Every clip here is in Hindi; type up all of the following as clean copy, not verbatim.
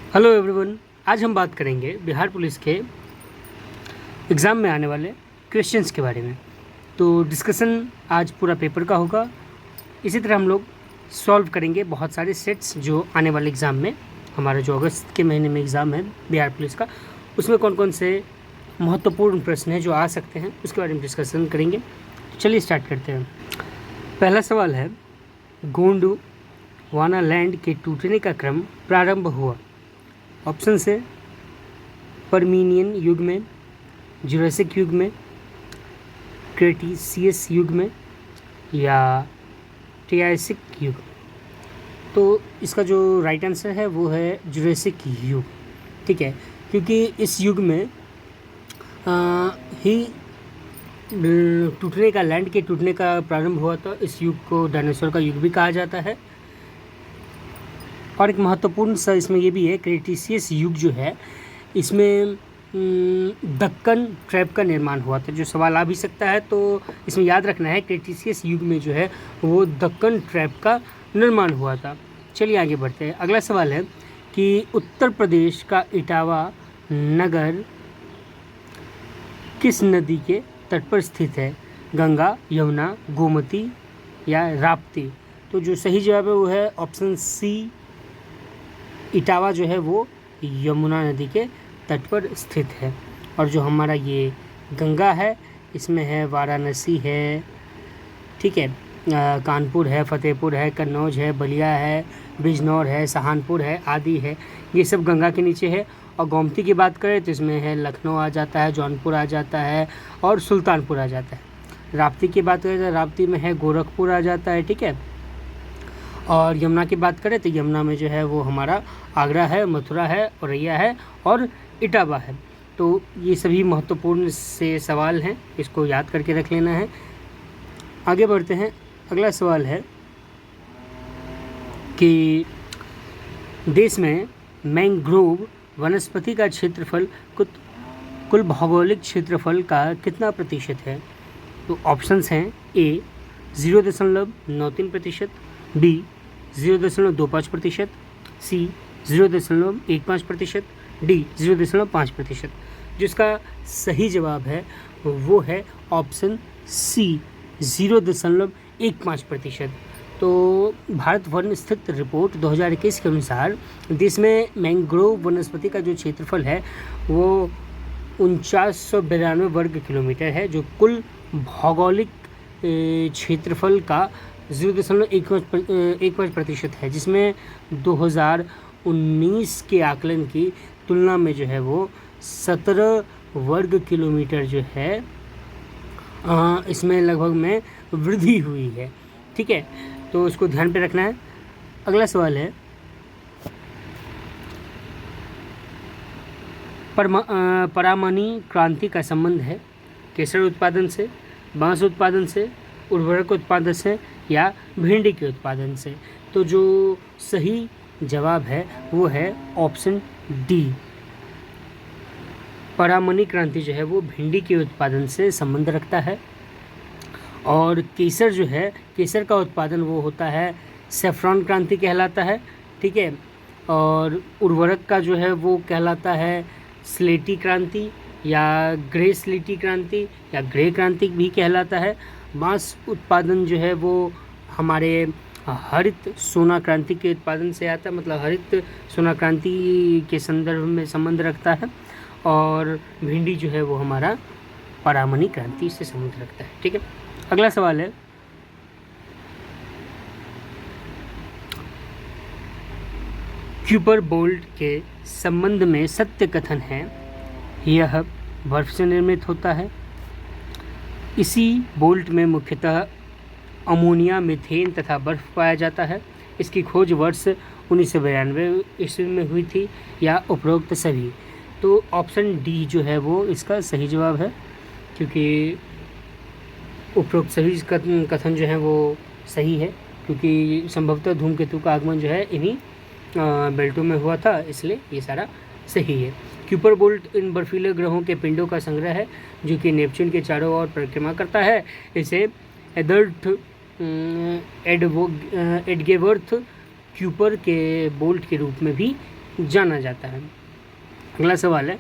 Hello everyone. आज हम बात करेंगे बिहार पुलिस के एग्ज़ाम में आने वाले क्वेश्चंस के बारे में। तो डिस्कशन आज पूरा पेपर का होगा। इसी तरह हम लोग सॉल्व करेंगे बहुत सारे सेट्स जो आने वाले एग्ज़ाम में, हमारा जो अगस्त के महीने में एग्ज़ाम है बिहार पुलिस का, उसमें कौन कौन से महत्वपूर्ण प्रश्न हैं जो आ सकते हैं, उसके बारे में डिस्कशन करेंगे। तो चलिए स्टार्ट करते हैं। पहला सवाल है, गोंडवाना लैंड के टूटने का क्रम प्रारंभ हुआ। ऑप्शन है पर्मियन युग में, जुरासिक युग में, क्रेटेशियस युग में या ट्रायसिक युग। तो इसका जो राइट आंसर है वो है जुरासिक युग। ठीक है, क्योंकि इस युग में ही टूटने का, लैंड के टूटने का प्रारंभ हुआ था। इस युग को डायनासोर का युग भी कहा जाता है। और एक महत्वपूर्ण सा इसमें ये भी है, क्रेटेशियस युग जो है इसमें दक्कन ट्रैप का निर्माण हुआ था। जो सवाल आ भी सकता है, तो इसमें याद रखना है क्रेटेशियस युग में जो है वो दक्कन ट्रैप का निर्माण हुआ था। चलिए आगे बढ़ते हैं। अगला सवाल है कि उत्तर प्रदेश का इटावा नगर किस नदी के तट पर स्थित है? गंगा, यमुना, गोमती या राप्ती। तो जो सही जवाब है वो है ऑप्शन सी, इटावा जो है वो यमुना नदी के तट पर स्थित है। और जो हमारा ये गंगा है, इसमें है वाराणसी है, ठीक है, कानपुर है, फतेहपुर है, कन्नौज है, बलिया है, बिजनौर है, सहारनपुर है, आदि है। ये सब गंगा के नीचे है। और गोमती की बात करें तो इसमें है लखनऊ आ जाता है, जौनपुर आ जाता है और सुल्तानपुर आ जाता है। राप्ती की बात करें तो राप्ती में है गोरखपुर आ जाता है, ठीक है। और यमुना की बात करें तो यमुना में जो है वो हमारा आगरा है, मथुरा है, औरैया है और इटावा है। तो ये सभी महत्वपूर्ण से सवाल हैं, इसको याद करके रख लेना है। आगे बढ़ते हैं। अगला सवाल है कि देश में मैंग्रोव वनस्पति का क्षेत्रफल कुल भौगोलिक क्षेत्रफल का कितना प्रतिशत है? तो ऑप्शंस हैं ए 0.93%, बी 0.25%, सी 0.15%, डी 0.5%। जिसका सही जवाब है वो है ऑप्शन सी 0.15%। तो भारत वन स्थित रिपोर्ट 2021 के अनुसार देश में मैंग्रोव वनस्पति का जो क्षेत्रफल है वो 4992 वर्ग किलोमीटर है, जो कुल भौगोलिक क्षेत्रफल का 0.15% है, जिसमें 2019 के आकलन की तुलना में जो है वो 17 वर्ग किलोमीटर जो है इसमें लगभग में वृद्धि हुई है। ठीक है, तो उसको ध्यान पे रखना है। अगला सवाल है, परामनी क्रांति का संबंध है केसर उत्पादन से, बांस उत्पादन से, उर्वरक उत्पादन से या भिंडी के उत्पादन से। तो जो सही जवाब है वो है ऑप्शन डी, परामनी क्रांति जो है वो भिंडी के उत्पादन से संबंध रखता है। और केसर जो है, केसर का उत्पादन वो होता है सेफ्रॉन क्रांति कहलाता है, ठीक है। और उर्वरक का जो है वो कहलाता है स्लेटी क्रांति या ग्रे स्लेटी क्रांति या ग्रे क्रांति भी कहलाता है। बांस उत्पादन जो है वो हमारे हरित सोना क्रांति के उत्पादन से आता है, मतलब हरित सोना क्रांति के संदर्भ में संबंध रखता है। और भिंडी जो है वो हमारा परामनी क्रांति से संबंध रखता है, ठीक है। अगला सवाल है, क्यूपर बोल्ट के संबंध में सत्य कथन है यह बर्फ से निर्मित होता है। इसी बोल्ट में मुख्यतः अमोनिया, मीथेन तथा बर्फ पाया जाता है। इसकी खोज वर्ष 1992 ईस्वी में हुई थी या उपरोक्त सभी। तो ऑप्शन डी जो है वो इसका सही जवाब है, क्योंकि उपरोक्त सभी कथन जो है वो सही है, क्योंकि संभवतः धूमकेतु का आगमन जो है इन्हीं बेल्टों में हुआ था, इसलिए ये सारा सही है। क्यूपर बोल्ट इन बर्फीले ग्रहों के पिंडों का संग्रह है जो कि नेपच्यून के चारों ओर परिक्रमा करता है। इसे एडगेवर्थ क्यूपर के बोल्ट के रूप में भी जाना जाता है। अगला सवाल है,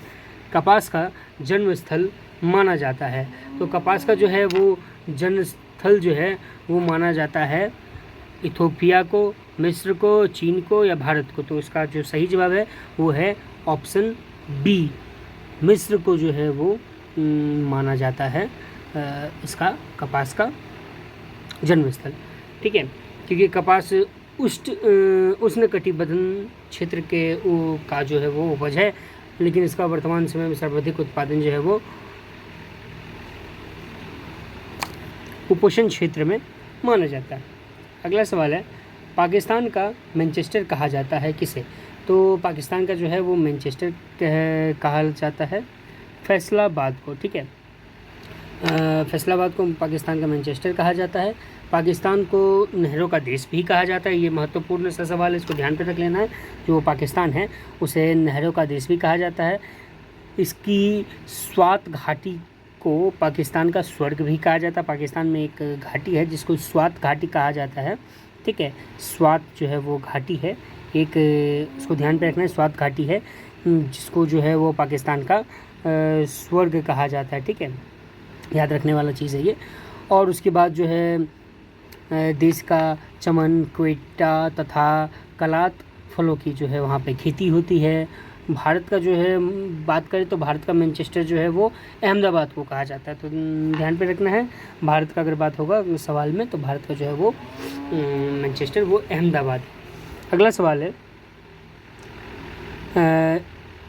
कपास का जन्म स्थल माना जाता है। तो कपास का जो है वो जन्म स्थल जो है वो माना जाता है इथोपिया को, मिस्र को, चीन को या भारत को। तो इसका जो सही जवाब है वो है ऑप्शन बी, मिस्र को जो है वो माना जाता है इसका कपास का जन्म स्थल। ठीक है, क्योंकि कपास उष्णकटिबंधीय क्षेत्र के का जो है वो उपज है, लेकिन इसका वर्तमान समय में सर्वाधिक उत्पादन जो है वो उपोष्ण क्षेत्र में माना जाता है। अगला सवाल है, पाकिस्तान का मैनचेस्टर कहा जाता है किसे? तो पाकिस्तान का जो है वो मैनचेस्टर कहा जाता है फैसलाबाद को। ठीक है, फैसलाबाद को पाकिस्तान का मैनचेस्टर कहा जाता है। पाकिस्तान को नहरों का देश भी कहा जाता है। ये महत्वपूर्ण सा सवाल है, इसको ध्यान पे रख लेना है। जो पाकिस्तान है उसे नहरों का देश भी कहा जाता है। इसकी स्वात घाटी को पाकिस्तान का स्वर्ग भी कहा जाता है। पाकिस्तान में एक घाटी है जिसको स्वात घाटी कहा जाता है। ठीक है, स्वात जो है वो घाटी है, एक इसको ध्यान पे रखना है, स्वात घाटी है जिसको जो है वो पाकिस्तान का स्वर्ग कहा जाता है। ठीक है, याद रखने वाला चीज़ है ये। और उसके बाद जो है देश का चमन, क्वेटा तथा कलात फलों की जो है वहाँ पे खेती होती है। भारत का जो है बात करें तो भारत का मैनचेस्टर जो है वो अहमदाबाद को कहा जाता है। तो ध्यान पे रखना है, भारत का अगर बात होगा सवाल में तो भारत का जो है वो मैनचेस्टर वो अहमदाबाद है। अगला सवाल है,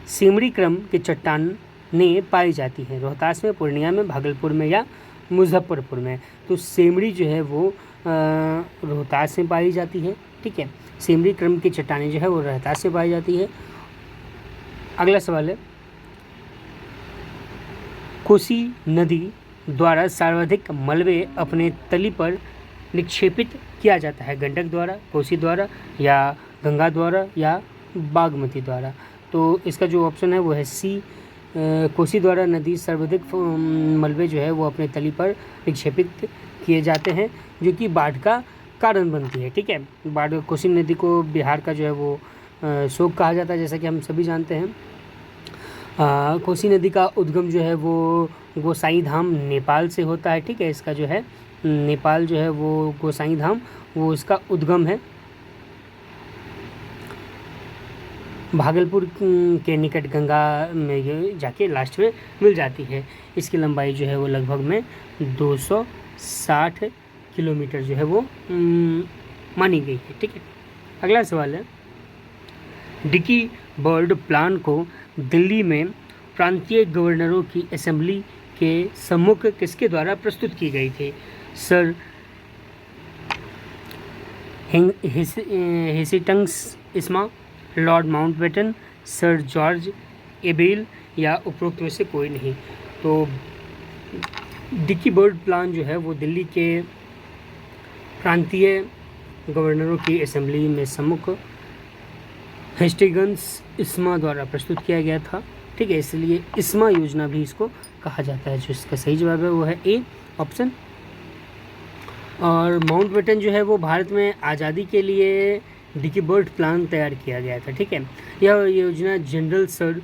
सिमरी क्रम की चट्टानें पाई जाती हैं रोहतास में, पूर्णिया में, भागलपुर में या मुजफ्फरपुर में? तो सेमड़ी जो है वो रोहतास में पाई जाती है। ठीक है, सेमड़ी क्रम की चट्टानें जो है वो रोहतास में पाई जाती है। अगला सवाल है, कोसी नदी द्वारा सर्वाधिक मलबे अपने तली पर निक्षेपित किया जाता है, गंडक द्वारा, कोसी द्वारा या गंगा द्वारा या बागमती द्वारा? तो इसका जो ऑप्शन है वो है सी, कोसी द्वारा नदी सर्वाधिक मलबे जो है वो अपने तली पर निक्षेपित किए जाते हैं, जो कि बाढ़ का कारण बनती है। ठीक है, बाढ़, कोसी नदी को बिहार का जो है वो शोक कहा जाता है, जैसा कि हम सभी जानते हैं। कोसी नदी का उद्गम जो है वो गोसाई धाम नेपाल से होता है। ठीक है, इसका जो है नेपाल जो है वो गोसाई धाम वो इसका उद्गम है। भागलपुर के निकट गंगा में ये जाके लास्ट में मिल जाती है। इसकी लंबाई जो है वो लगभग में 260 किलोमीटर जो है वो मानी गई है। ठीक है, अगला सवाल है, डिकी बर्ड प्लान को दिल्ली में प्रांतीय गवर्नरों की असेंबली के सम्मुख किसके द्वारा प्रस्तुत की गई थी? सर हेस्टिंग्स इस्मा, Lord Mountbatten, sir George Abel या उपरोक्त में से कोई नहीं? तो डिकी बर्ड प्लान जो है वो दिल्ली के प्रांतीय गवर्नरों की असेंबली में सम्मुख हेस्टिंग्स इस्मा द्वारा प्रस्तुत किया गया था। ठीक है, इसलिए इस्मा योजना भी इसको कहा जाता है। जो इसका सही जवाब है वो है ए ऑप्शन। और माउंटबेटन जो है वो भारत में आज़ादी के लिए डिकी बर्ड प्लान तैयार किया गया था। ठीक है, यह योजना जनरल सर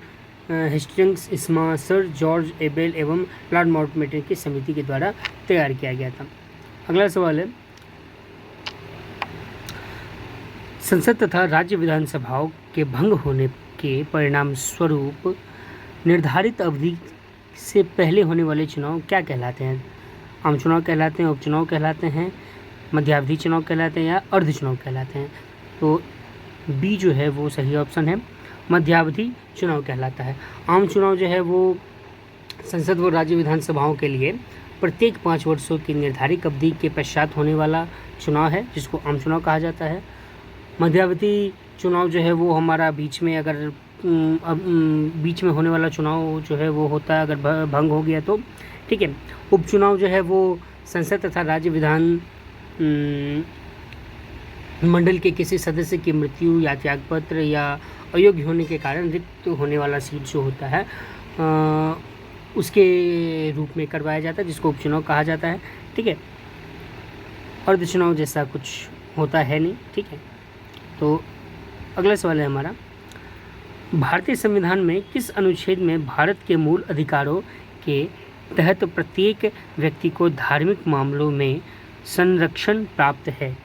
हेस्टिंग्स इस्मा, सर जॉर्ज एबेल एवं लॉर्ड माउंटबेटन की समिति के द्वारा तैयार किया गया था। अगला सवाल है, संसद तथा राज्य विधानसभाओं के भंग होने के परिणाम स्वरूप निर्धारित अवधि से पहले होने वाले चुनाव क्या कहलाते हैं? आम चुनाव कहलाते हैं, उपचुनाव कहलाते हैं, मध्यावधि चुनाव कहलाते हैं या अर्ध चुनाव कहलाते हैं? तो बी जो है वो सही ऑप्शन है, मध्यावधि चुनाव कहलाता है। आम चुनाव जो है वो संसद व राज्य विधानसभाओं के लिए प्रत्येक 5 वर्षों की निर्धारित अवधि के पश्चात होने वाला चुनाव है, जिसको आम चुनाव कहा जाता है। मध्यावधि चुनाव जो है वो हमारा बीच में अगर बीच में होने वाला चुनाव जो है वो होता है अगर भंग हो गया तो। ठीक है, उपचुनाव जो है वो संसद तथा राज्य विधान मंडल के किसी सदस्य की मृत्यु या त्यागपत्र या अयोग्य होने के कारण रिक्त होने वाला सीट जो होता है उसके रूप में करवाया जाता है, जिसको उपचुनाव कहा जाता है। ठीक है, अर्धचुनाव जैसा कुछ होता है नहीं। ठीक है, तो अगला सवाल है हमारा, भारतीय संविधान में किस अनुच्छेद में भारत के मूल अधिकारों के तहत प्रत्येक व्यक्ति को धार्मिक मामलों में संरक्षण प्राप्त है?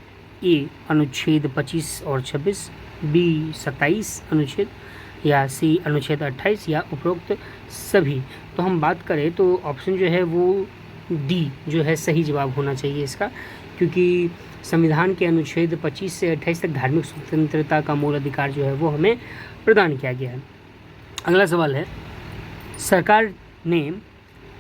ए अनुच्छेद 25 और 26, बी 27 अनुच्छेद, या सी अनुच्छेद 28, या उपरोक्त सभी। तो हम बात करें तो ऑप्शन जो है वो डी जो है सही जवाब होना चाहिए इसका, क्योंकि संविधान के अनुच्छेद 25 से 28 तक धार्मिक स्वतंत्रता का मूल अधिकार जो है वो हमें प्रदान किया गया है। अगला सवाल है, सरकार ने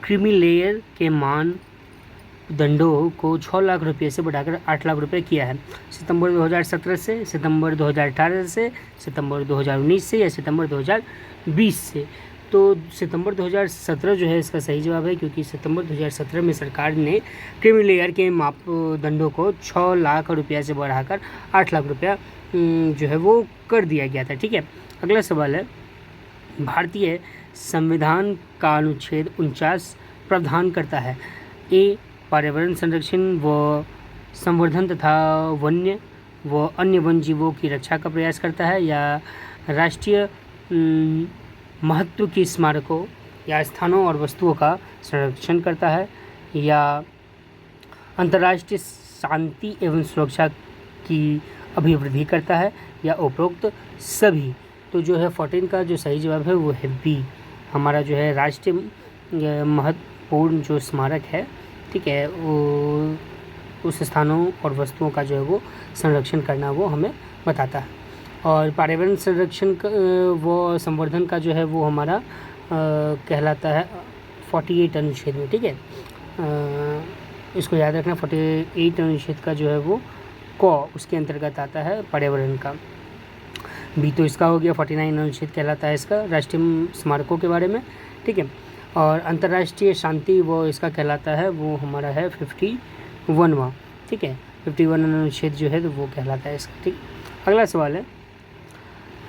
क्रीमी लेयर के मानदंडों को 6 लाख रुपये से बढ़ाकर 8 लाख रुपये किया है। सितंबर 2017 से, सितंबर 2018 से, सितंबर 2019 से, या सितंबर 2020 से? तो सितंबर 2017 जो है इसका सही जवाब है, क्योंकि सितंबर 2017 में सरकार ने क्रीमी लेयर के मापदंडों को 6 लाख रुपया से बढ़ाकर 8 लाख रुपया जो है वो कर दिया गया था। ठीक है, अगला सवाल है, भारतीय संविधान का अनुच्छेद 49 प्रावधान करता है? ए पर्यावरण संरक्षण व संवर्धन तथा वन्य व अन्य वन जीवों की रक्षा का प्रयास करता है, या राष्ट्रीय महत्व की स्मारकों या स्थानों और वस्तुओं का संरक्षण करता है, या अंतर्राष्ट्रीय शांति एवं सुरक्षा की अभिवृद्धि करता है, या उपरोक्त सभी? तो जो है 14 का जो सही जवाब है वो है बी, हमारा जो है राष्ट्रीय महत्वपूर्ण जो स्मारक है, ठीक है, वो उस स्थानों और वस्तुओं का जो है वो संरक्षण करना वो हमें बताता है। और पर्यावरण संरक्षण वो संवर्धन का जो है वो हमारा कहलाता है 48 अनुच्छेद में। ठीक है, इसको याद रखना, 48 अनुच्छेद का जो है वो उसके अंतर्गत आता है पर्यावरण का। बी तो इसका हो गया 49 अनुच्छेद कहलाता है इसका राष्ट्रीय स्मारकों के बारे में। ठीक है, और अंतर्राष्ट्रीय शांति वो इसका कहलाता है, वो हमारा है 51वां। ठीक है, 51 अनुच्छेद जो है तो वो कहलाता है इसका। ठीक, अगला सवाल है,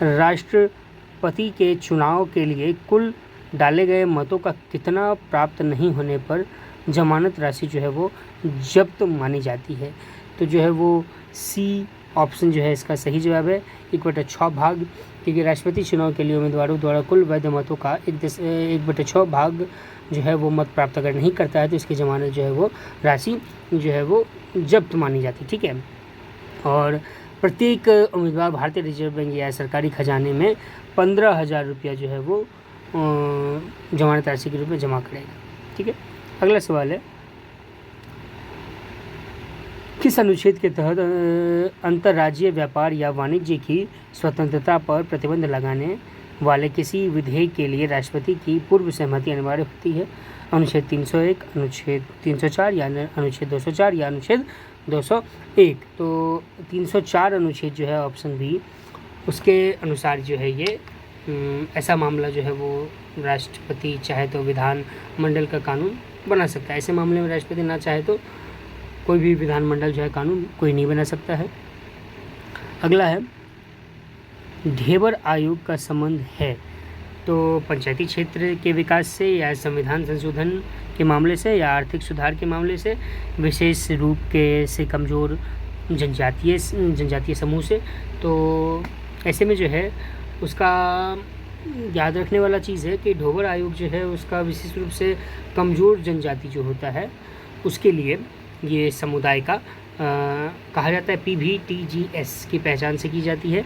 राष्ट्रपति के चुनाव के लिए कुल डाले गए मतों का कितना प्राप्त नहीं होने पर जमानत राशि जो है वो जब्त मानी जाती है? तो जो है वो सी ऑप्शन जो है इसका सही जवाब है, 1/6 भाग, क्योंकि राष्ट्रपति चुनाव के लिए उम्मीदवारों द्वारा कुल वैध मतों का 1/6 भाग जो है वो मत प्राप्त अगर नहीं करता है तो इसकी जमानत जो है वो राशि जो है वो जब्त मानी जाती है। ठीक है, और प्रत्येक उम्मीदवार भारतीय रिजर्व बैंक या सरकारी खजाने में 15,000 रुपया जो है वो जमानत राशि के रूप में जमा करेगा। ठीक है, अगला सवाल है, किस अनुच्छेद के तहत अंतर्राज्यीय व्यापार या वाणिज्य की स्वतंत्रता पर प्रतिबंध लगाने वाले किसी विधेयक के लिए राष्ट्रपति की पूर्व सहमति अनिवार्य होती है? अनुच्छेद 301, अनुच्छेद 304, या अनुच्छेद 204, या अनुच्छेद 201? तो 304 अनुच्छेद जो है ऑप्शन बी, उसके अनुसार जो है ये ऐसा मामला जो है वो राष्ट्रपति चाहे तो विधानमंडल का कानून बना सकता है। ऐसे मामले में राष्ट्रपति ना चाहे तो कोई भी विधानमंडल जो है कानून कोई नहीं बना सकता है। अगला है, ढेबर आयोग का संबंध है तो पंचायती क्षेत्र के विकास से, या संविधान संशोधन के मामले से, या आर्थिक सुधार के मामले से, विशेष रूप से कमज़ोर जनजातीय समूह से? तो ऐसे में जो है उसका याद रखने वाला चीज़ है कि ढेबर आयोग जो है उसका विशेष रूप से कमज़ोर जनजाति जो होता है उसके लिए ये समुदाय का कहा जाता है PVTGS की पहचान से की जाती है।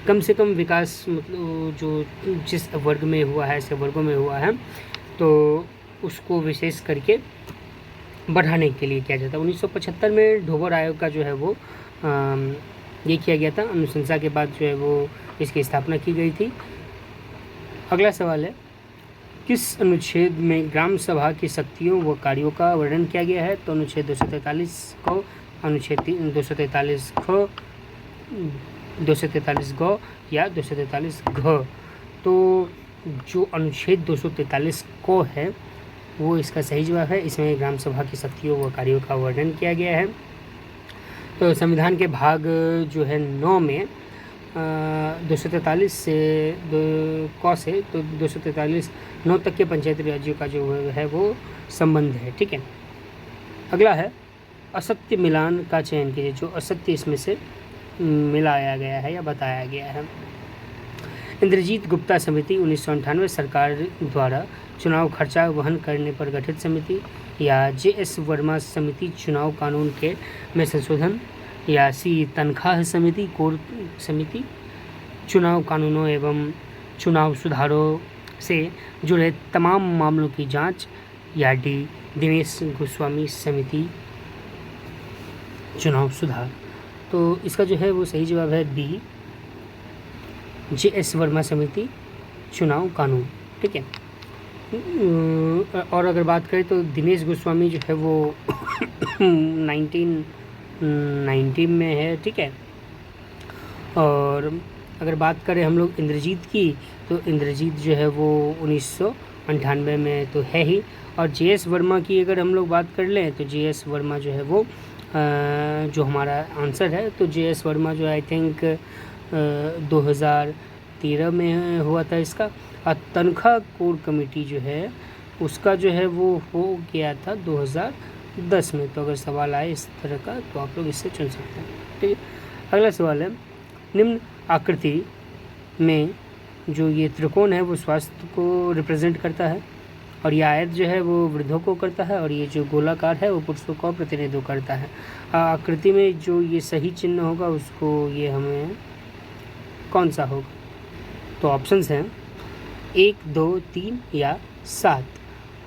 कम से कम विकास मतलब जो जिस वर्ग में हुआ है, ऐसे वर्गों में हुआ है, तो उसको विशेष करके बढ़ाने के लिए किया जाता है। 1975 में ढेबर आयोग का जो है वो ये किया गया था, अनुशंसा के बाद जो है वो इसकी स्थापना की गई थी। अगला सवाल है, किस अनुच्छेद में ग्राम सभा की शक्तियों व कार्यों का वर्णन किया गया है? तो अनुच्छेद 243 को, अनुच्छेद 243 ख, 243 ग, या 243 घ? तो जो अनुच्छेद 243 को है वो इसका सही जवाब है। इसमें ग्राम सभा की शक्तियों व कार्यों का वर्णन किया गया है। तो संविधान के भाग जो है 9 में 243 से क से तो 243 9 तक के पंचायती राज्यों का जो है वो संबंध है। ठीक है, अगला है, असत्य मिलान का चयन कीजिए। जो असत्य इसमें से मिलाया गया है या बताया गया है। इंद्रजीत गुप्ता समिति 1998 सरकार द्वारा चुनाव खर्चा वहन करने पर गठित समिति, या जे.एस. वर्मा समिति चुनाव कानून के में संशोधन, या सी. तनख्वाह समिति कोर समिति चुनाव कानूनों एवं चुनाव सुधारों से जुड़े तमाम मामलों की जांच, या डी. दिनेश गोस्वामी समिति चुनाव सुधार। तो इसका जो है वो सही जवाब है बी, जे.एस. वर्मा समिति चुनाव कानून। ठीक है। और अगर बात करें तो दिनेश गोस्वामी जो है वो 1990 में है। ठीक है। और अगर बात करें हम लोग इंद्रजीत की, तो इंद्रजीत जो है वो 1998 में तो है ही। और जे.एस. वर्मा की अगर हम लोग बात कर लें तो जे.एस. वर्मा जो है वो जो हमारा आंसर है, तो जे.एस. वर्मा जो आई थिंक 2013 में हुआ था इसका। और तनख्वाह कोर कमेटी जो है उसका जो है वो हो गया था 2010 में। तो अगर सवाल आए इस तरह का तो आप लोग इससे चुन सकते हैं। ठीक है। अगला सवाल है, निम्न आकृति में जो ये त्रिकोण है वो स्वास्थ्य को रिप्रेजेंट करता है, और ये आयत जो है वो वृद्धों को करता है, और ये जो गोलाकार है वो पुरुषों को प्रतिनिधित्व करता है। आकृति में जो ये सही चिन्ह होगा उसको ये हमें कौन सा होगा? तो ऑप्शंस हैं 1, 2, 3 या 7।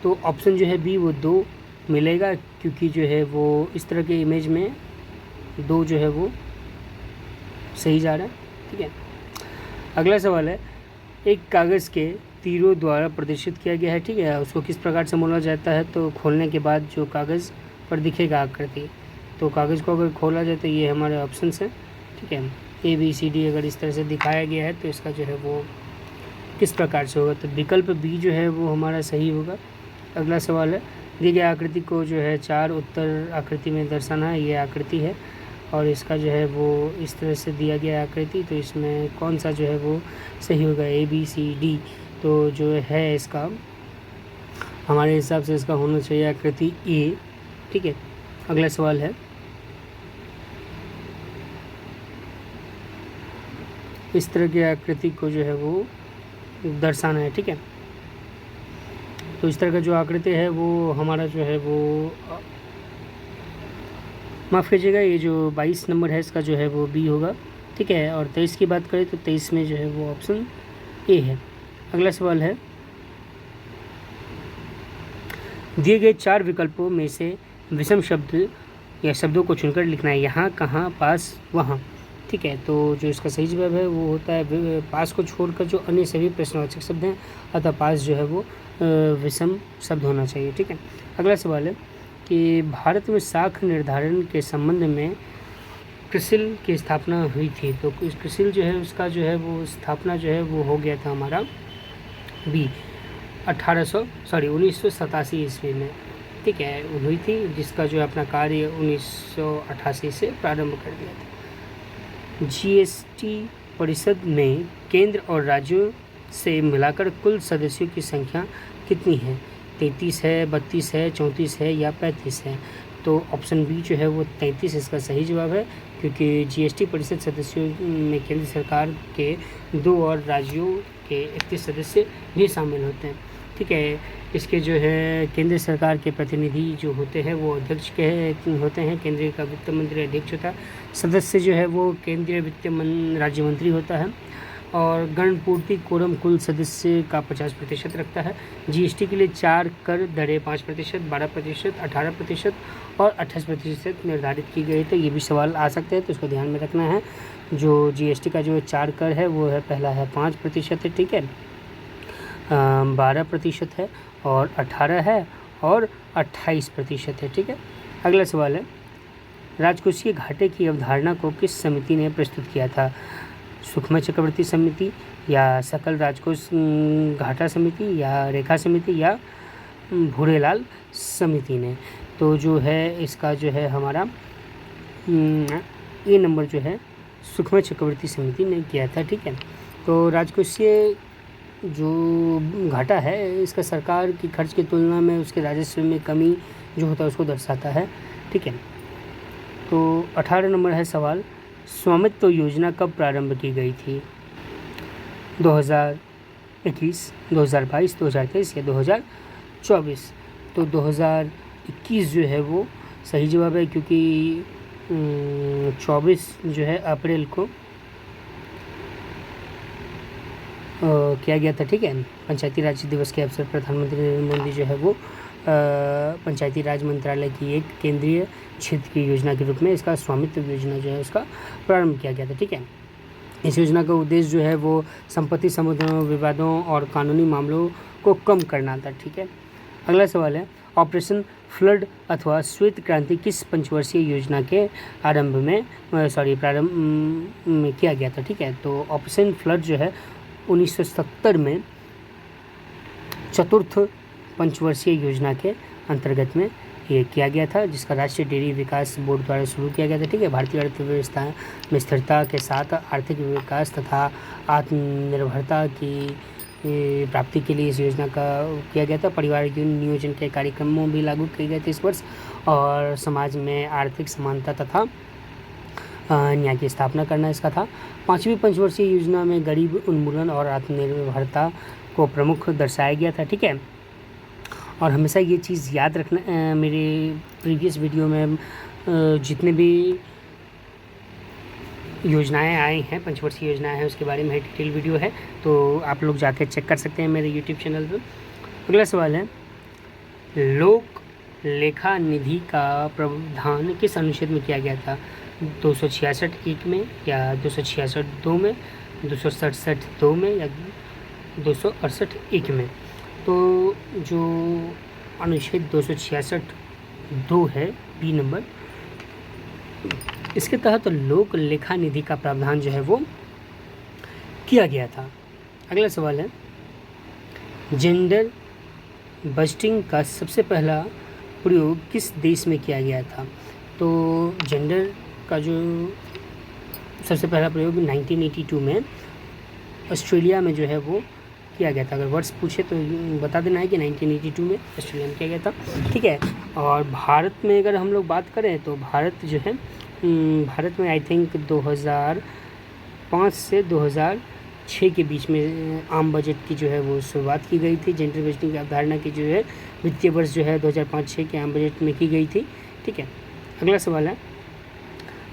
तो ऑप्शन जो है बी वो 2 मिलेगा, क्योंकि जो है वो इस तरह के इमेज में 2 जो है वो सही जा रहा है। ठीक है। अगला सवाल है, एक कागज़ के तीरों द्वारा प्रदर्शित किया गया है। ठीक है। उसको किस प्रकार से मोड़ा जाता है? तो खोलने के बाद जो कागज़ पर दिखेगा आकृति, तो कागज़ को अगर खोला जाए तो ये हमारे ऑप्शंस हैं। ठीक है। ए बी सी डी अगर इस तरह से दिखाया गया है तो इसका जो है वो किस प्रकार से होगा? तो विकल्प बी जो है वो हमारा सही होगा। अगला सवाल है, दी गई आकृति को जो है 4 उत्तर आकृति में दर्शाना है। ये आकृति है और इसका जो है वो इस तरह से दिया गया आकृति, तो इसमें कौन सा जो है वो सही होगा? A B C D. तो जो है इसका हमारे हिसाब से इसका होना चाहिए आकृति ए। ठीक है। अगला सवाल है, इस तरह की आकृति को जो है वो दर्शाना है। ठीक है। तो इस तरह का जो आकृति है वो हमारा जो है वो माफ़ कीजिएगा, ये जो 22 नंबर है इसका जो है वो बी होगा। ठीक है। और 23 की बात करें तो 23 में जो है वो ऑप्शन ए है। अगला सवाल है, दिए गए 4 विकल्पों में से विषम शब्द या शब्दों को चुनकर लिखना है। यहाँ, कहाँ, पास, वहाँ। ठीक है। तो जो इसका सही जवाब है वो होता है पास को छोड़कर जो अन्य सभी प्रश्नवाचक शब्द हैं, अतः पास जो है वो विषम शब्द होना चाहिए। ठीक है। अगला सवाल है कि भारत में साख निर्धारण के संबंध में क्रिसिल की स्थापना हुई थी। तो इस क्रिसिल जो है उसका जो है वो स्थापना जो है वो हो गया था हमारा बी 1987 ईस्वी में। ठीक है, हुई थी, जिसका जो अपना कार्य 1988 से प्रारंभ कर दिया था। जीएसटी परिषद में केंद्र और राज्यों से मिलाकर कुल सदस्यों की संख्या कितनी है? 33 है, 32 है, 34 है या 35 है? तो ऑप्शन बी जो है वो 33 इसका सही जवाब है, क्योंकि जीएसटी परिषद सदस्यों में केंद्र सरकार के 2 और राज्यों के 31 सदस्य भी शामिल होते हैं। ठीक है। इसके जो है केंद्र सरकार के प्रतिनिधि जो होते हैं वो अध्यक्ष के होते हैं, केंद्रीय का वित्त मंत्री अध्यक्ष होता है, सदस्य जो है वो केंद्रीय वित्त राज्य मंत्री होता है, और गणपूर्ति कोरम कुल सदस्य का 50% रखता है। जीएसटी के लिए 4 कर दरें 5%, 12%, 18% और 28% निर्धारित की गई। तो ये भी सवाल आ सकते हैं, तो इसको ध्यान में रखना है। जो जीएसटी का जो 4 कर है वो है, पहला है 5% है। ठीक है। 12% है और 18 है और 28% है। ठीक है। अगला सवाल है, राजकोषीय घाटे की अवधारणा को किस समिति ने प्रस्तुत किया था? सुखमय चक्रवर्ती समिति, या सकल राजकोष घाटा समिति, या रेखा समिति, या भूरेलाल समिति ने? तो जो है इसका जो है हमारा ए नंबर जो है सुखमय चक्रवर्ती समिति ने किया था। ठीक है। तो राजकोषीय जो घाटा है इसका सरकार की खर्च की तुलना में उसके राजस्व में कमी जो होता है उसको दर्शाता है। ठीक है। तो 18 नंबर है सवाल, स्वामित्व योजना कब प्रारंभ की गई थी? 2021, 2022, 2023 या 2024। तो 2021 जो है वो सही जवाब है, क्योंकि 24 जो है अप्रैल को किया गया था। ठीक है, पंचायती राज दिवस के अवसर पर प्रधानमंत्री नरेंद्र मोदी जो है वो पंचायती राज मंत्रालय की एक केंद्रीय क्षेत्र की योजना के रूप में इसका स्वामित्व योजना जो है उसका प्रारंभ किया गया था। ठीक है, इस योजना का उद्देश्य जो है वो संपत्ति संबंधों, विवादों और कानूनी मामलों को कम करना था। ठीक है, अगला सवाल है, ऑपरेशन फ्लड अथवा श्वेत क्रांति किस पंचवर्षीय योजना के प्रारंभ में किया गया था। ठीक है, तो ऑपरेशन फ्लड जो है 1970 में चतुर्थ पंचवर्षीय योजना के अंतर्गत में ये किया गया था, जिसका राष्ट्रीय डेयरी विकास बोर्ड द्वारा शुरू किया गया था। ठीक है, भारतीय अर्थव्यवस्था में स्थिरता के साथ आर्थिक विकास तथा आत्मनिर्भरता की प्राप्ति के लिए इस योजना का किया गया था। परिवार नियोजन के कार्यक्रमों भी लागू किए गए थे इस वर्ष, और समाज में आर्थिक समानता तथा न्याय की स्थापना करना इसका था। 5वीं पंचवर्षीय योजना में गरीब उन्मूलन और आत्मनिर्भरता को प्रमुख दर्शाया गया था। ठीक है, और हमेशा ये चीज़ याद रखना, मेरे प्रीवियस वीडियो में जितने भी योजनाएं आई हैं, पंचवर्षीय योजनाएं हैं, उसके बारे में डिटेल वीडियो है, तो आप लोग जाकर चेक कर सकते हैं मेरे यूट्यूब चैनल पर। अगला सवाल है, लोक लेखा निधि का प्रावधान किस अनुच्छेद में किया गया था। 266(1) में या 266(2) में, 267(2) में या 268(1) में। तो जो अनुच्छेद 266(2) है, बी नंबर, इसके तहत लोक लेखा निधि का प्रावधान जो है वो किया गया था। अगला सवाल है, जेंडर बस्टिंग का सबसे पहला प्रयोग किस देश में किया गया था। तो जेंडर का जो सबसे पहला प्रयोग 1982 में ऑस्ट्रेलिया में जो है वो किया गया था। अगर वर्ष पूछे तो बता देना है कि 1982 में ऑस्ट्रेलिया में किया गया था। ठीक है, और भारत में अगर हम लोग बात करें तो भारत जो है, भारत में आई थिंक 2005 से 2006 के बीच में आम बजट की जो है वो शुरुआत की गई थी। जेंडर बजटिंग की अवधारणा की जो है वित्तीय वर्ष जो है 2005-06 के आम बजट में की गई थी। ठीक है, अगला सवाल है,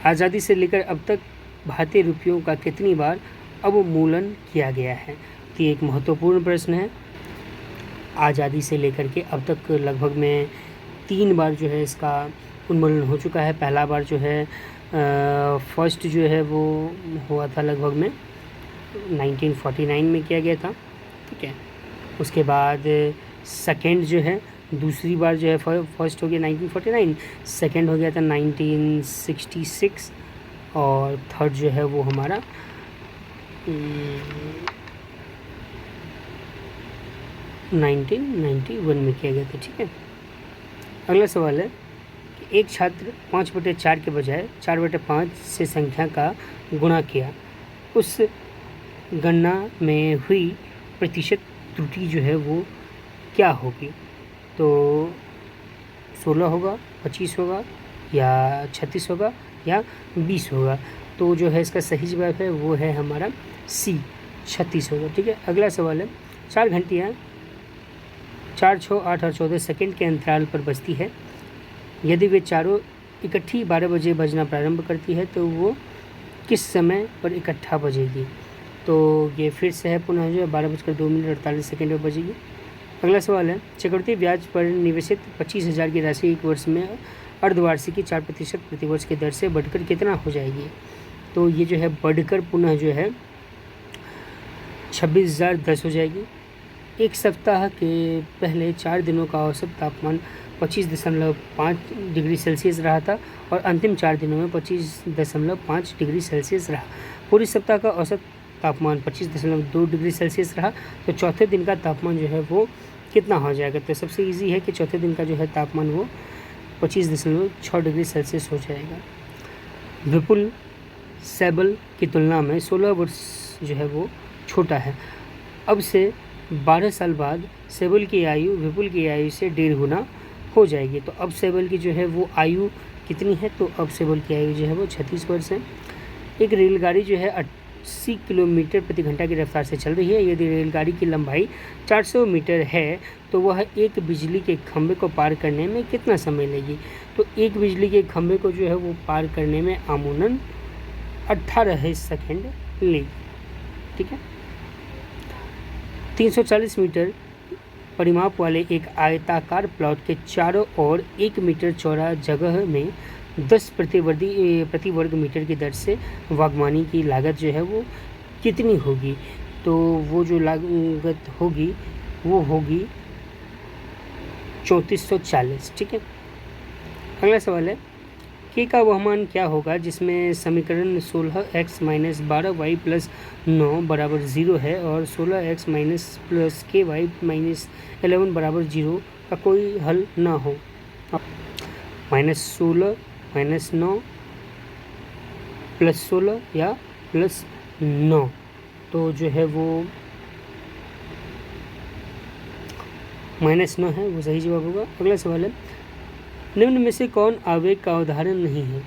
आज़ादी से लेकर अब तक भारतीय रुपयों का कितनी बार अवमूल्यन किया गया है। तो ये एक महत्वपूर्ण प्रश्न है। आज़ादी से लेकर के अब तक लगभग में 3 बार जो है इसका उन्मूलन हो चुका है। पहला बार जो है फर्स्ट जो है वो हुआ था लगभग में 1949 में किया गया था। ठीक है, उसके बाद सेकंड जो है, दूसरी बार जो है फर्स्ट हो गया 1949, सेकंड हो गया था 1966, और थर्ड जो है वो हमारा 1991 में किया गया था। ठीक है, अगला सवाल है, एक छात्र 5/4 के बजाय 4/5 से संख्या का गुणा किया, उस गणना में हुई प्रतिशत त्रुटि जो है वो क्या होगी। तो 16 होगा, 25 होगा, या 36 होगा, या 20 होगा। तो जो है इसका सही जवाब है वो है हमारा सी, 36 होगा। ठीक है, अगला सवाल है, 4 घंटियाँ 4, 6, 8 और 14 सेकंड के अंतराल पर बजती है। यदि वे चारों इकट्ठी 12 बजे बजना प्रारंभ करती है तो वो किस समय पर इकट्ठा बजेगी। तो ये फिर से है, पुनः जो है 12:02 पर बजेगी। अगला सवाल है, चक्रवृद्धि ब्याज पर निवेशित 25,000 की राशि एक वर्ष में अर्धवार्षिकी 4% प्रतिवर्ष की दर से बढ़कर कितना हो जाएगी। तो ये जो है बढ़कर पुनः जो है 26,010 हो जाएगी। एक सप्ताह के पहले 4 दिनों का औसत तापमान 25.5 डिग्री सेल्सियस रहा था, और अंतिम 4 दिनों में 25.5 डिग्री सेल्सियस रहा। पूरी सप्ताह का औसत तापमान 25.2 डिग्री सेल्सियस रहा। तो चौथे दिन का तापमान जो है वो कितना हो जाएगा। तो सबसे इजी है कि चौथे दिन का जो है तापमान वो 25.6 डिग्री सेल्सियस हो जाएगा। विपुल सेबल की तुलना में 16 वर्ष जो है वो छोटा है। अब से 12 साल बाद सेबल की आयु विपुल की आयु से 1.5 गुना हो जाएगी। तो अब सेबल की जो है वो आयु कितनी है। तो अब सेबल की आयु जो है वो 36 वर्ष है। एक रेलगाड़ी जो है 80 किलोमीटर प्रति घंटा की रफ्तार से चल रही है। यदि रेलगाड़ी की लंबाई 400 मीटर है तो वह एक बिजली के खंभे को पार करने में कितना समय लेगी? तो एक बिजली के खंभे को जो है वो पार करने में अमूमन 18 सेकंड लेगी। ठीक है। 340 मीटर परिमाप वाले एक आयताकार प्लॉट के चारों ओर 1 मीटर चौड़ा जगह में 10 प्रति वर्ग मीटर की दर से बागवानी की लागत जो है वो कितनी होगी? तो वो जो लागत होगी वो होगी 3440। ठीक है। अगला सवाल है के का वह मान क्या होगा जिसमें समीकरण 16x - 12y + 9 = 0 है और 16x - +ky - 11 = 0 का कोई हल ना हो। -16 - 9 +16 या +9 तो जो है वो -9 है, वो सही जवाब होगा। अगला सवाल है निम्न में से कौन आवेग का उदाहरण नहीं है?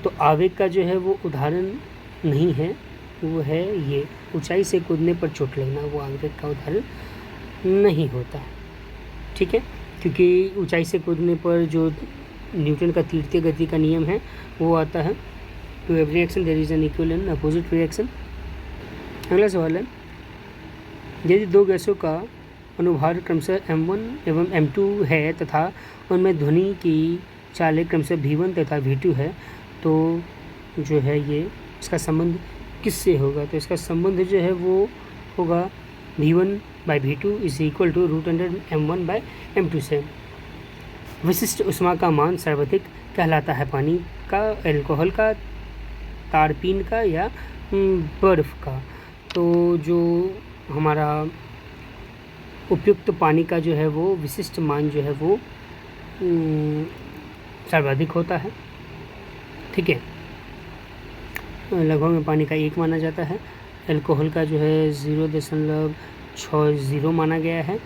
तो आवेग का जो है वो उदाहरण नहीं है, वो है ये ऊंचाई से कूदने पर चोट लगना, वो आवेग का उदाहरण नहीं होता है। ठीक है, क्योंकि ऊंचाई से कूदने पर जो न्यूटन का तीव्र गति का नियम है वो आता है to every reaction there is an equal and opposite reaction. अगला सवाल है यदि दो गैसों का अनुभार क्रमशः m1 एवं m2 है तथा उनमें ध्वनि की चालें क्रमशः v1 तथा v2 है तो जो है ये इसका संबंध किससे होगा? तो इसका संबंध जो है वो होगा v1/v2 = √m1/m2 से। विशिष्ट ऊष्मा का मान सर्वाधिक कहलाता है पानी का, अल्कोहल का, तारपीन का या बर्फ़ का? तो जो हमारा उपयुक्त पानी का जो है वो विशिष्ट मान जो है वो सर्वाधिक होता है। ठीक है, लगभग में पानी का 1 माना जाता है। अल्कोहल का जो है 0.60 माना गया है।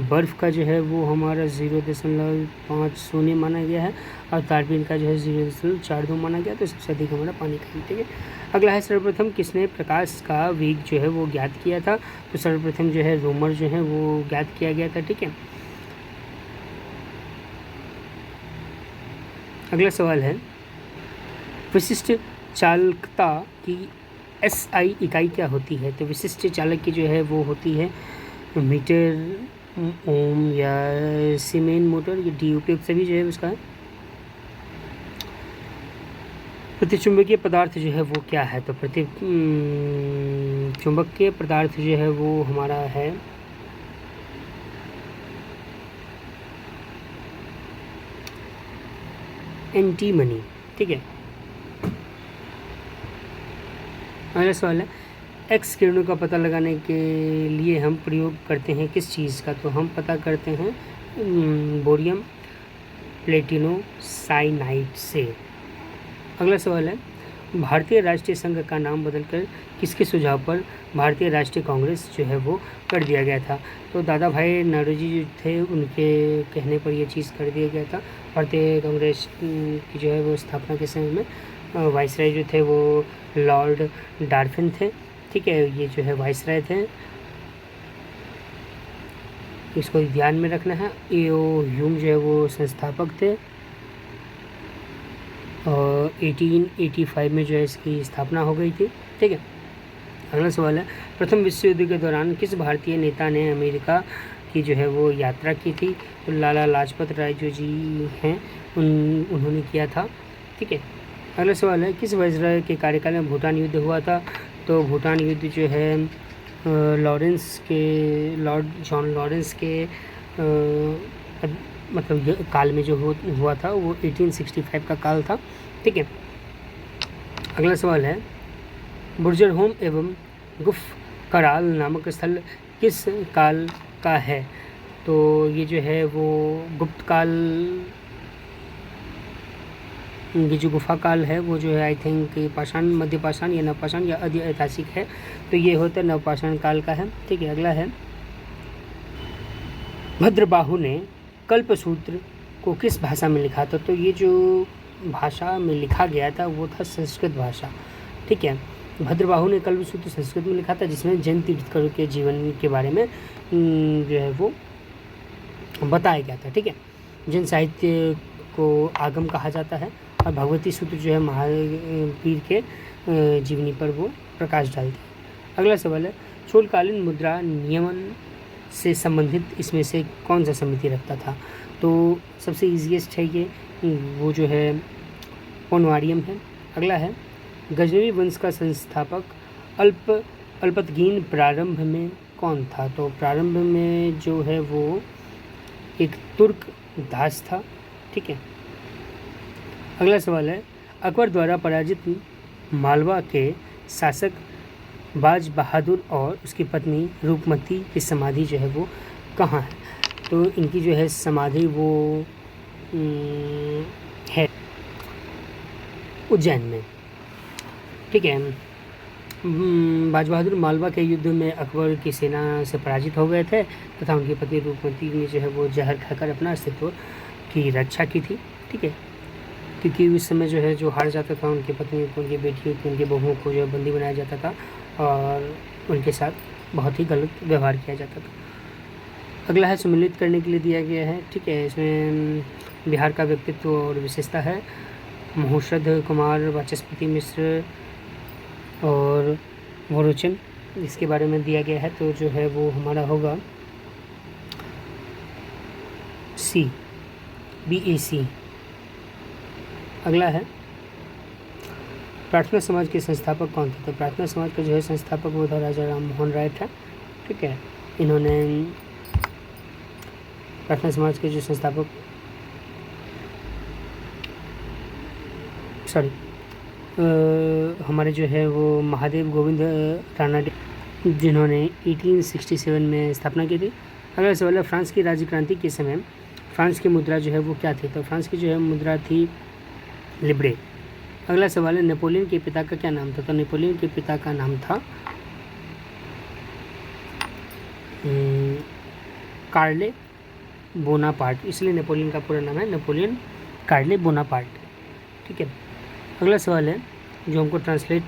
बर्फ़ का जो है वो हमारा 0.50 माना गया है और तारपीन का जो है 0.42 माना गया। तो सबसे अधिक हमारा पानी का है। ठीक है। अगला है सर्वप्रथम किसने प्रकाश का वेग जो है वो ज्ञात किया था? तो सर्वप्रथम जो है रोमर जो है वो ज्ञात किया गया था। ठीक है। अगला सवाल है विशिष्ट चालकता की SI इकाई क्या होती है? तो विशिष्ट चालक की जो है वो होती है मीटर, ओम या सीमेन मोटर, ये डी उपयुक्त सभी जो है उसका है। प्रतिचुंबकीय पदार्थ जो है वो क्या है? तो चुंबकीय पदार्थ जो है वो हमारा है एंटीमनी। ठीक है। अगला सवाल है एक्स किरणों का पता लगाने के लिए हम प्रयोग करते हैं किस चीज़ का? तो हम पता करते हैं बोरियम प्लेटिनो साइनाइड से। अगला सवाल है भारतीय राष्ट्रीय संघ का नाम बदलकर किसके सुझाव पर भारतीय राष्ट्रीय कांग्रेस जो है वो कर दिया गया था? तो दादा भाई नौरोजी जो थे उनके कहने पर यह चीज़ कर दिया गया था। भारतीय कांग्रेस की जो है वो स्थापना के समय में वाइसराय जो थे वो लॉर्ड डार्फिन थे। ठीक है, ये जो है वाइसराय थे, इसको ध्यान में रखना है। एओ ह्यूम जो है वो संस्थापक थे और 1885 में जो है इसकी स्थापना हो गई थी। ठीक है। अगला सवाल है प्रथम विश्व युद्ध के दौरान किस भारतीय नेता ने अमेरिका की जो है वो यात्रा की थी? तो लाला लाजपत राय जो जी हैं उन्होंने किया था। ठीक है। अगला सवाल है किस वाइसराय के कार्यकाल में भूटान युद्ध हुआ था? तो भूटान युद्ध जो है लॉर्ड जॉन लॉरेंस के मतलब काल में जो हुआ था वो 1865 का काल था। ठीक है। अगला सवाल है बुर्जरहोम एवं गुफ कराल नामक स्थल किस काल का है? तो ये जो है वो गुप्त काल, ये जो गुफा काल है वो जो है आई थिंक पाषाण, मध्य पाषाण या नवपाषाण या आदि ऐतिहासिक है, तो ये होता है नवपाषाण काल का है। ठीक है। अगला है भद्रबाहु ने कल्पसूत्र को किस भाषा में लिखा था? तो ये जो भाषा में लिखा गया था वो था संस्कृत भाषा। ठीक है। भद्रबाहु ने कल्प सूत्र संस्कृत में लिखा था, जिसमें जैन तीर्थंकरों के जीवन के बारे में जो है वो बताया गया था। ठीक है, जैन साहित्य को आगम कहा जाता है और भगवती सूत्र जो है महावीर के जीवनी पर वो प्रकाश डालते हैं। अगला सवाल है, चोलकालीन मुद्रा नियमन से संबंधित इसमें से कौन सा समिति रखता था? तो सबसे ईजीएस्ट है ये, वो जो है पोनवारियम है। अगला है, गजनवी वंश का संस्थापक अल्पतगीन प्रारंभ में कौन था? तो प्रारंभ में जो है वो एक तुर्क दास था। ठीक है, अगला सवाल है, अकबर द्वारा पराजित मालवा के शासक बाज बहादुर और उसकी पत्नी रूपमती की समाधि जो है वो कहाँ है? तो इनकी जो है समाधि वो है उज्जैन में। ठीक है, बाज बहादुर मालवा के युद्ध में अकबर की सेना से पराजित हो गए थे तथा उनकी पत्नी रूपमती ने जो है वो जहर खाकर अपना अस्तित्व की रक्षा की थी। ठीक है, क्योंकि उस समय जो है जो हार जाता था उनकी पत्नी को, उनकी बेटियों को, उनकी बहुओं को जो बंदी बनाया जाता था और उनके साथ बहुत ही गलत व्यवहार किया जाता था। अगला है, सम्मिलित करने के लिए दिया गया है। ठीक है, इसमें बिहार का व्यक्तित्व और विशेषता है, महोषध कुमार, वाचस्पति मिश्र और वरोचन, इसके बारे में दिया गया है। तो जो है वो हमारा होगा सी, BAC। अगला है, प्रार्थना समाज के संस्थापक कौन थे? तो प्रार्थना समाज का जो है संस्थापक वो था राजा राम मोहन राय था। ठीक है, इन्होंने प्रार्थना समाज के जो संस्थापक हमारे जो है वो महादेव गोविंद रानडे, जिन्होंने 1867 में स्थापना की थी। अगला सवाल है, फ्रांस की राज्य क्रांति के समय फ्रांस की मुद्रा जो है वो क्या थी? तो फ्रांस की जो है मुद्रा थी लिब्रे। अगला सवाल है, नेपोलियन के पिता का क्या नाम था? तो नेपोलियन के पिता का नाम था कार्ले बोनापार्ट, इसलिए नेपोलियन का पूरा नाम है नेपोलियन कार्ले बोनापार्ट। ठीक है, अगला सवाल है जो हमको ट्रांसलेट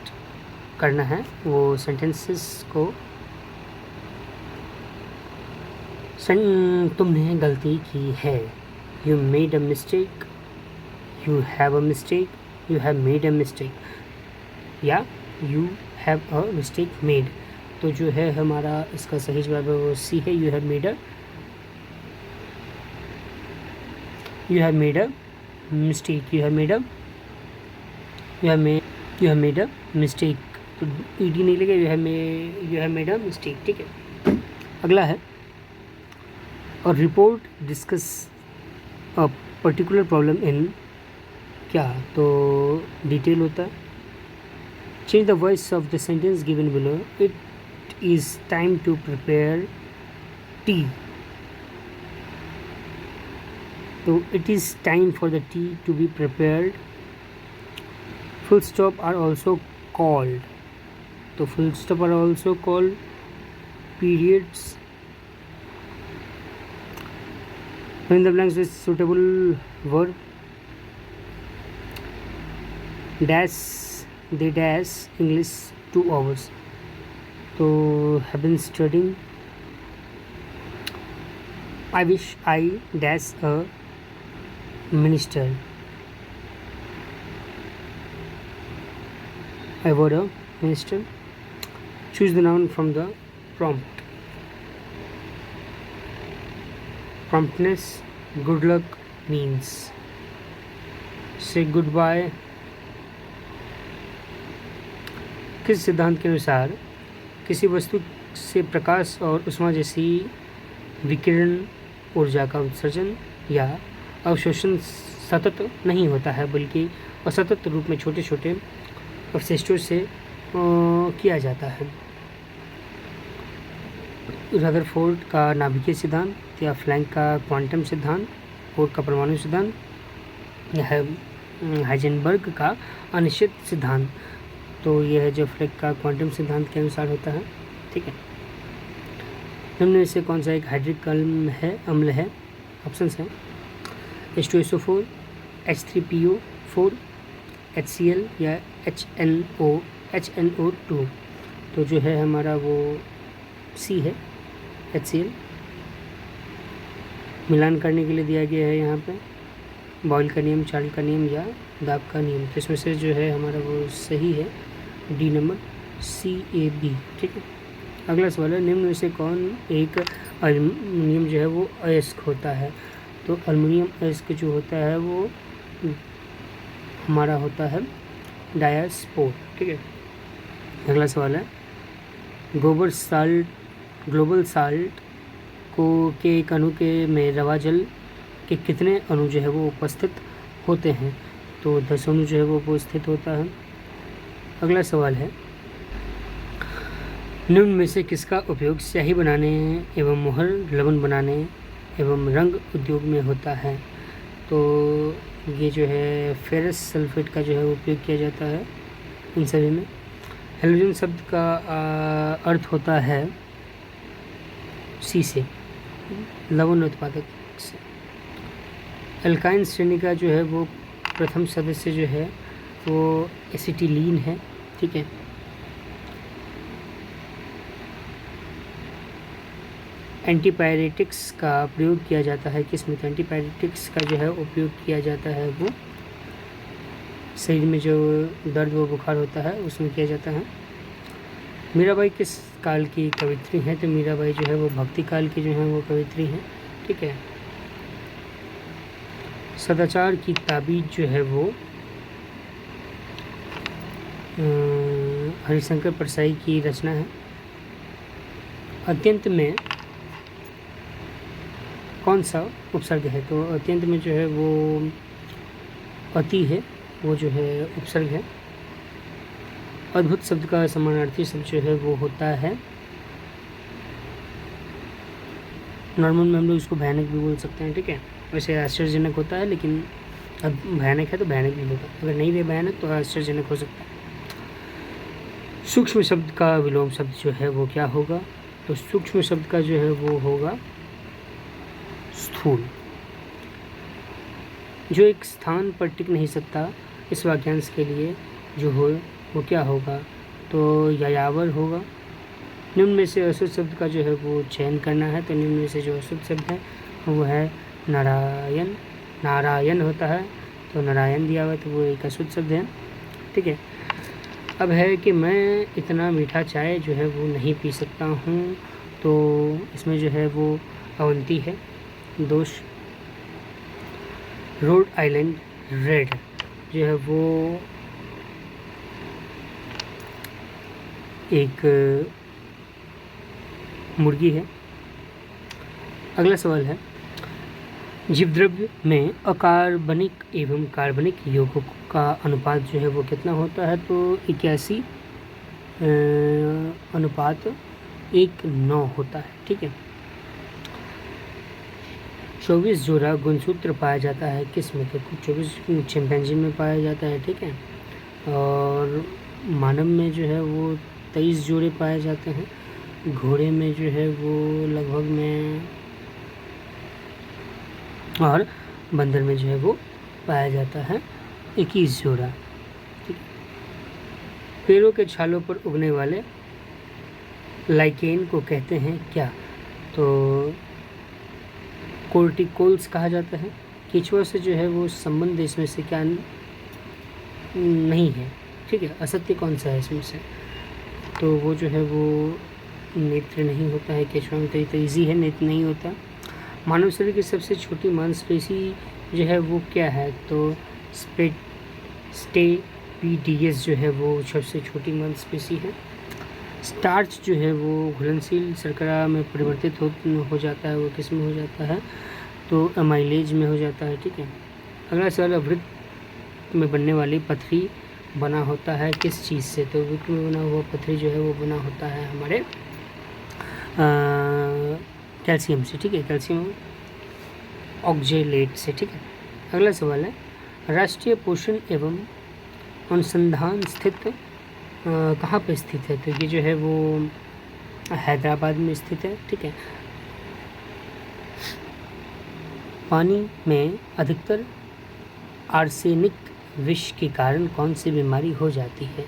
करना है वो सेंटेंसेस को, तुमने गलती की है, you made a mistake, you have a mistake, you have made a mistake, या you have a mistake made. तो जो है हमारा इसका सही जवाब है वो सी है, you have made a mistake, you have made a mistake. तो ईडी नहीं लगे, you have made a mistake. ठीक है, अगला है, और report discuss a particular problem in क्या? तो डिटेल होता है, change the voice of the sentence given below, it is time to prepare tea. तो it is time for the tea to be prepared. Full stop are also called, तो full stop are also called periods. fill in the blanks with suitable verb. Dash, they dash English 2 hours. So have been studying. I wish I dash a minister. I were a minister. Choose the noun from the prompt. Promptness, good luck means. Say goodbye. किस सिद्धांत के अनुसार किसी वस्तु से प्रकाश और उष्मा जैसी विकिरण ऊर्जा का उत्सर्जन या अवशोषण सतत नहीं होता है, बल्कि असतत रूप में छोटे छोटे अवशिष्टों से किया जाता है? रदरफोर्ड का नाभिकीय सिद्धांत, या फ्लैंक का क्वांटम सिद्धांत, फोर्ड का परमाणु सिद्धांत, या हाइजेनबर्ग का अनिश्चित सिद्धांत। तो यह है जो फ्लैंक का क्वांटम सिद्धांत के अनुसार होता है। ठीक है, निम्न में से कौन सा एक हाइड्रिक अम्ल है? ऑप्शंस हैं H2SO4, H3PO4, HCl या HNO HNO2, तो जो है हमारा वो C है, HCl। मिलान करने के लिए दिया गया है यहाँ पे बॉयल का नियम, चार्ल का नियम या दाब का नियम। तो इसमें से जो है हमारा वो सही है डी नंबर CAB, ठीक है। अगला सवाल है, निम्न में से कौन एक अल्मीनियम जो है वो अयस्क होता है? तो अल्मीनियम अयस्क जो होता है वो हमारा होता है डायास्पोर, ठीक है। अगला सवाल है, ग्लोबल साल्ट को के एक अणु के में रवा जल के कितने अणु जो है वो उपस्थित होते हैं? तो 10 अणु जो है वो उपस्थित होता है। अगला सवाल है, निम्न में से किसका उपयोग स्याही बनाने एवं मोहर लवण बनाने एवं रंग उद्योग में होता है? तो ये जो है फेरस सल्फेट का जो है उपयोग किया जाता है इन सभी में। हेलोजन शब्द का अर्थ होता है सी से, लवण उत्पादक से। एल्काइन श्रेणी का जो है वो प्रथम सदस्य जो है वो एसिटिलीन है, ठीक है। एंटीपायरेटिक्स का प्रयोग किया जाता है किसमें? तो एंटीपायरेटिक्स का जो है उपयोग किया जाता है वो शरीर में जो दर्द व बुखार होता है उसमें किया जाता है। मीराबाई किस काल की कवित्री हैं? तो मीराबाई जो है वो भक्ति काल की जो है वो कवित्री हैं, ठीक है। सदाचार की ताबीज जो है वो हरिशंकर परसाई की रचना है। अत्यंत में कौन सा उपसर्ग है? तो अत्यंत में जो है वो अति है, वो जो है उपसर्ग है। अद्भुत शब्द का समानार्थी शब्द जो है वो होता है, नॉर्मल में हम लोग इसको भयानक भी बोल सकते हैं, ठीक है। वैसे आश्चर्यजनक होता है, लेकिन अब भयानक है तो भयानक भी होगा, अगर नहीं भी भयानक तो आश्चर्यजनक हो सकता है। सूक्ष्म शब्द का विलोम शब्द जो है वो क्या होगा? तो सूक्ष्म शब्द का जो है वो होगा स्थूल। जो एक स्थान पर टिक नहीं सकता, इस वाक्यांश के लिए जो हो वो क्या होगा? तो यायावर होगा। निम्न में से अशुद्ध शब्द का जो है वो चयन करना है। तो निम्न में से जो अशुद्ध शब्द है वो है नारायण। नारायण होता है, तो नारायण दिया हुआ है तो वो एक अशुद्ध शब्द है, ठीक है। अब है कि मैं इतना मीठा चाय जो है वो नहीं पी सकता हूँ, तो इसमें जो है वो अवंती है दोष। रोड आइलैंड रेड जो है वो एक मुर्गी है। अगला सवाल है, जीवद्रव्य में अकार्बनिक एवं कार्बनिक यौगिकों का अनुपात जो है वो कितना होता है? तो 81 अनुपात 1:9 होता है, ठीक है। 24 जोड़ा गुणसूत्र पाया जाता है किस में? तो 24 चिंपैंजी में पाया जाता है, ठीक है। और मानव में जो है वो 23 जोड़े पाए जाते हैं। घोड़े में जो है वो लगभग में, और बंदर में जो है वो पाया जाता है 21 जोड़ा, ठीक है। पेड़ों के छालों पर उगने वाले लाइकेन को कहते हैं क्या? तो कोर्टिकोल्स कहा जाता है। केचुआ से जो है वो संबंध इसमें से क्या नहीं है, ठीक है। असत्य कौन सा है इसमें से? तो वो जो है वो नेत्र नहीं होता है केचुआ में, तो ईजी है, नेत्र नहीं होता। मानव शरीर की सबसे छोटी मांसपेशी जो है वो क्या है? तो स्टेपीडियस जो है वो सबसे छोटी मांसपेशी है। स्टार्च जो है वो घुलनशील शर्करा में परिवर्तित हो जाता है, वो किस में हो जाता है? तो अमाइलेज में हो जाता है, ठीक है। अगला सवाल, वृत्त में बनने वाली पथरी बना होता है किस चीज़ से? तो वृत्त में बना हुआ पथरी जो है वो बना होता है हमारे कैल्शियम से, ठीक है। कैल्शियम ऑक्जेलेट से, ठीक है। अगला सवाल है, राष्ट्रीय पोषण एवं अनुसंधान स्थित कहाँ पर स्थित है? तो ये जो है वो हैदराबाद में स्थित है, ठीक है। पानी में अधिकतर आर्सेनिक विष के कारण कौन सी बीमारी हो जाती है?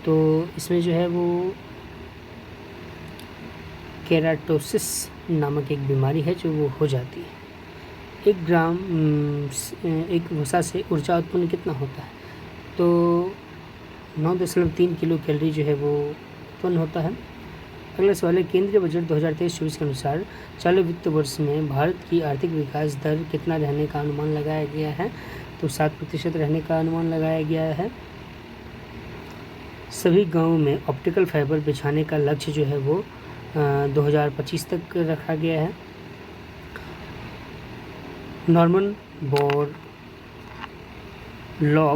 तो इसमें जो है वो केराटोसिस नामक एक बीमारी है जो वो हो जाती है। 1 ग्राम एक वसा से ऊर्जा उत्पन्न कितना होता है? तो 9.3 किलो कैलोरी जो है वो उत्पन्न होता है। अगला सवाल है, केंद्रीय बजट 2023-24 के अनुसार चालू वित्त वर्ष में भारत की आर्थिक विकास दर कितना रहने का अनुमान लगाया गया है? तो 7% रहने का अनुमान लगाया गया है। सभी गांवों में ऑप्टिकल फाइबर बिछाने का लक्ष्य जो है वो 2025 तक रखा गया है। नॉर्मन बोरलॉग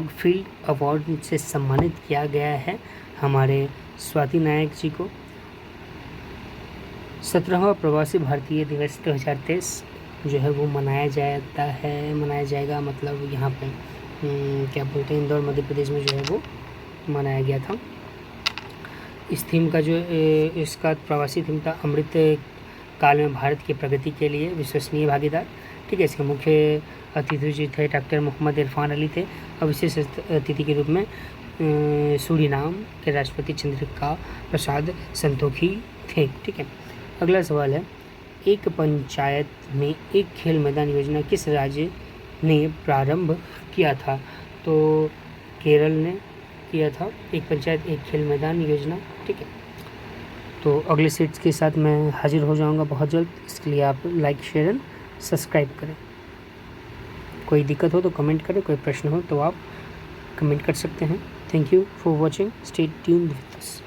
फील्ड अवार्ड से सम्मानित किया गया है हमारे स्वाति नायक जी को। 17वां प्रवासी भारतीय दिवस 2023 जो है वो मनाया जाएगा, मतलब यहाँ पे क्या बोलते हैं, इंदौर मध्य प्रदेश में जो है वो मनाया गया था। इस थीम का जो इसका प्रवासी थीम था, अमृत काल में भारत की प्रगति के लिए विश्वसनीय भागीदार। ठीक है, इसके मुख्य अतिथि जो थे डॉक्टर मोहम्मद इरफान अली थे और विशेष अतिथि के रूप में सूरीनाम के राष्ट्रपति चंद्रिका प्रसाद संतोखी थे। ठीक है, अगला सवाल है, एक पंचायत में एक खेल मैदान योजना किस राज्य ने प्रारंभ किया था? तो केरल ने किया था, एक पंचायत एक खेल मैदान योजना। ठीक है, तो अगले सेट्स के साथ मैं हाजिर हो जाऊंगा बहुत जल्द। इसके लिए आप लाइक, शेयर एंड सब्सक्राइब करें। कोई दिक्कत हो तो कमेंट करें, कोई प्रश्न हो तो आप कमेंट कर सकते हैं। Thank you for watching, stay tuned with us.